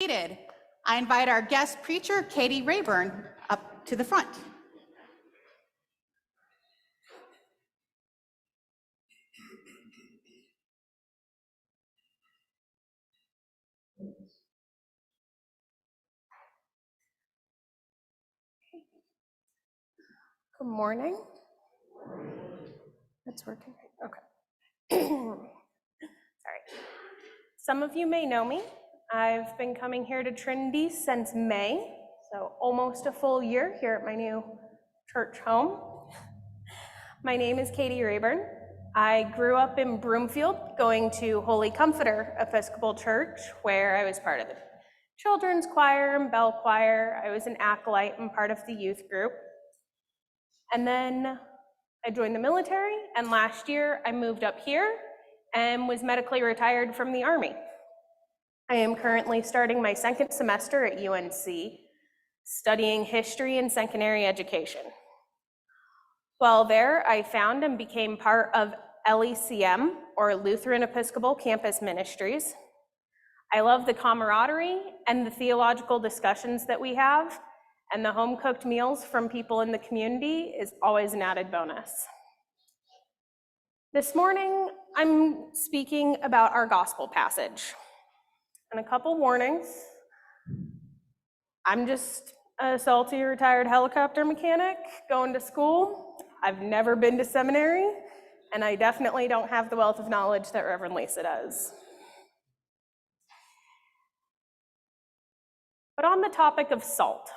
I invite our guest preacher, Katie Rayburn, up to the front. Good morning. That's working. Okay. Sorry. Some of you may know me. I've been coming here to Trinity since May, so almost a full year here at my new church home. My name is Katie Rayburn. I grew up in Broomfield, going to Holy Comforter Episcopal Church, where I was part of the children's choir and bell choir. I was an acolyte and part of the youth group. And then I joined the military, and last year I moved up here and was medically retired from the Army. I am currently starting my second semester at UNC, studying history and secondary education. While there, I found and became part of LECM, or Lutheran Episcopal Campus Ministries. I love the camaraderie and the theological discussions that we have, and the home-cooked meals from people in the community is always an added bonus. This morning, I'm speaking about our gospel passage. And a couple warnings. I'm just a salty retired helicopter mechanic going to school. I've never been to seminary, and I definitely don't have the wealth of knowledge that Reverend Lisa does. But on the topic of salt,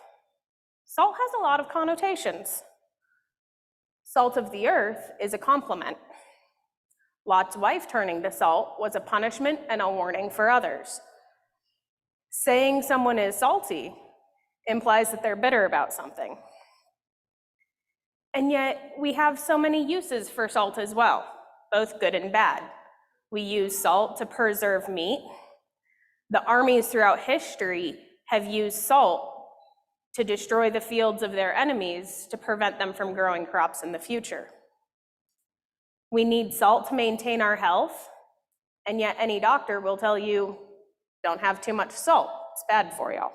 salt has a lot of connotations. Salt of the earth is a compliment. Lot's wife turning to salt was a punishment and a warning for others. Saying someone is salty implies that they're bitter about something. And yet we have so many uses for salt as well, both good and bad. We use salt to preserve meat. The armies throughout history have used salt to destroy the fields of their enemies to prevent them from growing crops in the future. We need salt to maintain our health, and yet any doctor will tell you, don't have too much salt, it's bad for y'all.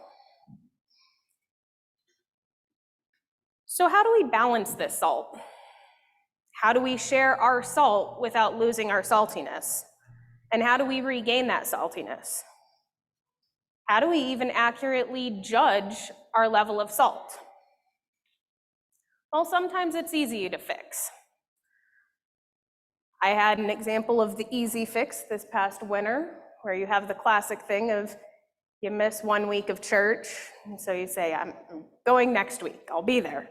So how do we balance this salt? How do we share our salt without losing our saltiness? And how do we regain that saltiness? How do we even accurately judge our level of salt? Well, sometimes it's easy to fix. I had an example of the easy fix this past winter, where you have the classic thing of you miss 1 week of church, and so you say, I'm going next week, I'll be there.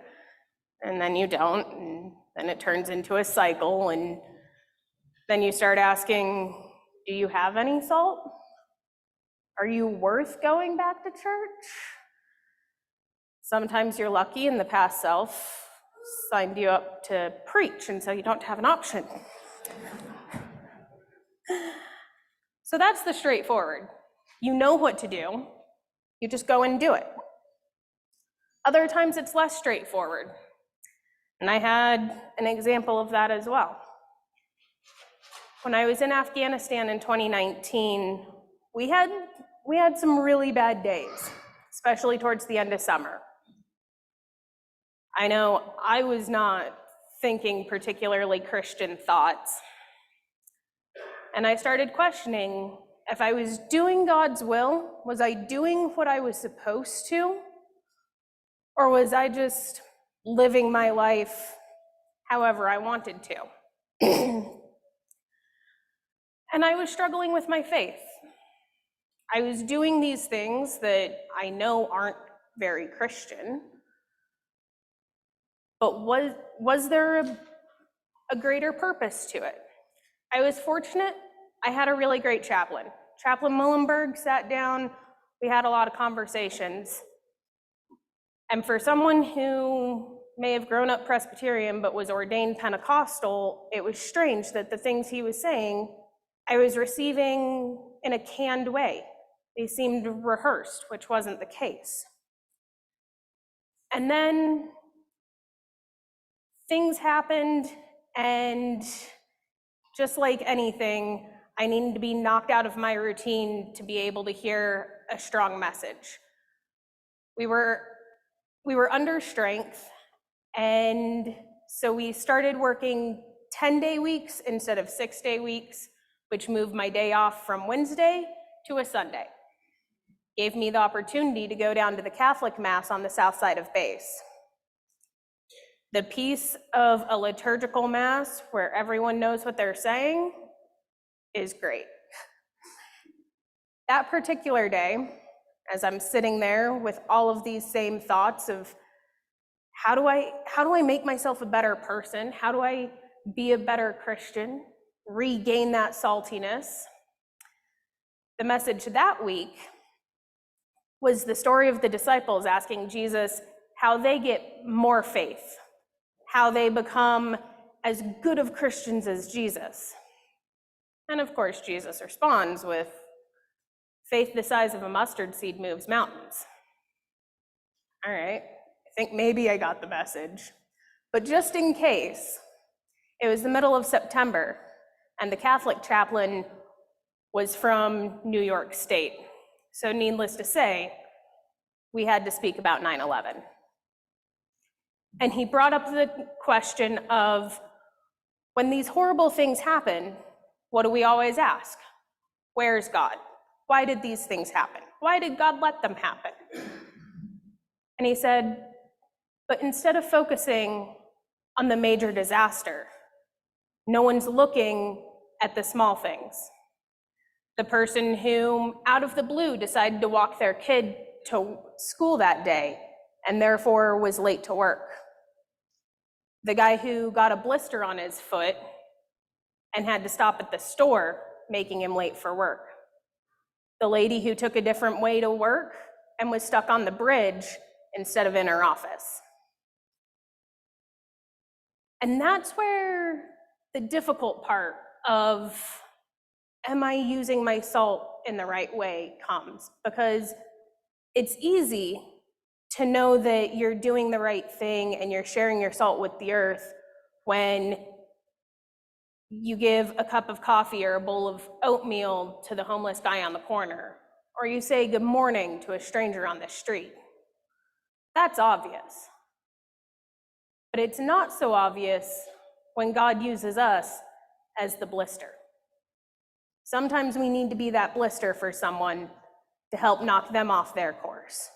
And then you don't, and then it turns into a cycle, and then you start asking, do you have any salt? Are you worth going back to church? Sometimes you're lucky and the past self signed you up to preach, and so you don't have an option. So that's the straightforward. You know what to do, you just go and do it. Other times it's less straightforward. And I had an example of that as well. When I was in Afghanistan in 2019, we had some really bad days, especially towards the end of summer. I know I was not thinking particularly Christian thoughts. And I started questioning if I was doing God's will, was I doing what I was supposed to? Or was I just living my life however I wanted to? And I was struggling with my faith. I was doing these things that I know aren't very Christian, but was there a greater purpose to it? I was fortunate. I had a really great chaplain. Chaplain Muhlenberg sat down, we had a lot of conversations. And for someone who may have grown up Presbyterian but was ordained Pentecostal, it was strange that the things he was saying, I was receiving in a canned way. They seemed rehearsed, which wasn't the case. And then things happened, and just like anything, I needed to be knocked out of my routine to be able to hear a strong message. We were under strength, and so we started working 10-day weeks instead of 6-day weeks, which moved my day off from Wednesday to a Sunday. Gave me the opportunity to go down to the Catholic Mass on the south side of base. The piece of a liturgical Mass where everyone knows what they're saying is great. That particular day, as I'm sitting there with all of these same thoughts of how do I make myself a better person? How do I be a better Christian? Regain that saltiness. The message that week was the story of the disciples asking Jesus how they get more faith, how they become as good of Christians as Jesus. And of course, Jesus responds with, faith the size of a mustard seed moves mountains. All right, I think maybe I got the message. But just in case, it was the middle of September, and the Catholic chaplain was from New York State. So needless to say, we had to speak about 9/11. And he brought up the question of, when these horrible things happen, what do we always ask? Where's God? Why did these things happen? Why did God let them happen? And he said, but instead of focusing on the major disaster, no one's looking at the small things. The person who, out of the blue, decided to walk their kid to school that day and therefore was late to work. The guy who got a blister on his foot and had to stop at the store, making him late for work. The lady who took a different way to work and was stuck on the bridge instead of in her office. And that's where the difficult part of, am I using my salt in the right way, comes. Because it's easy to know that you're doing the right thing and you're sharing your salt with the earth when you give a cup of coffee or a bowl of oatmeal to the homeless guy on the corner, or you say good morning to a stranger on the street. That's obvious. But it's not so obvious when God uses us as the blister. Sometimes we need to be that blister for someone to help knock them off their course.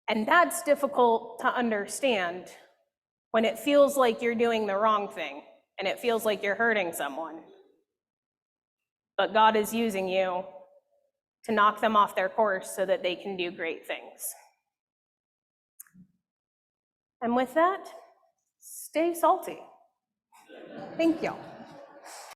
And that's difficult to understand when it feels like you're doing the wrong thing and it feels like you're hurting someone. But God is using you to knock them off their course so that they can do great things. And with that, stay salty. Thank you.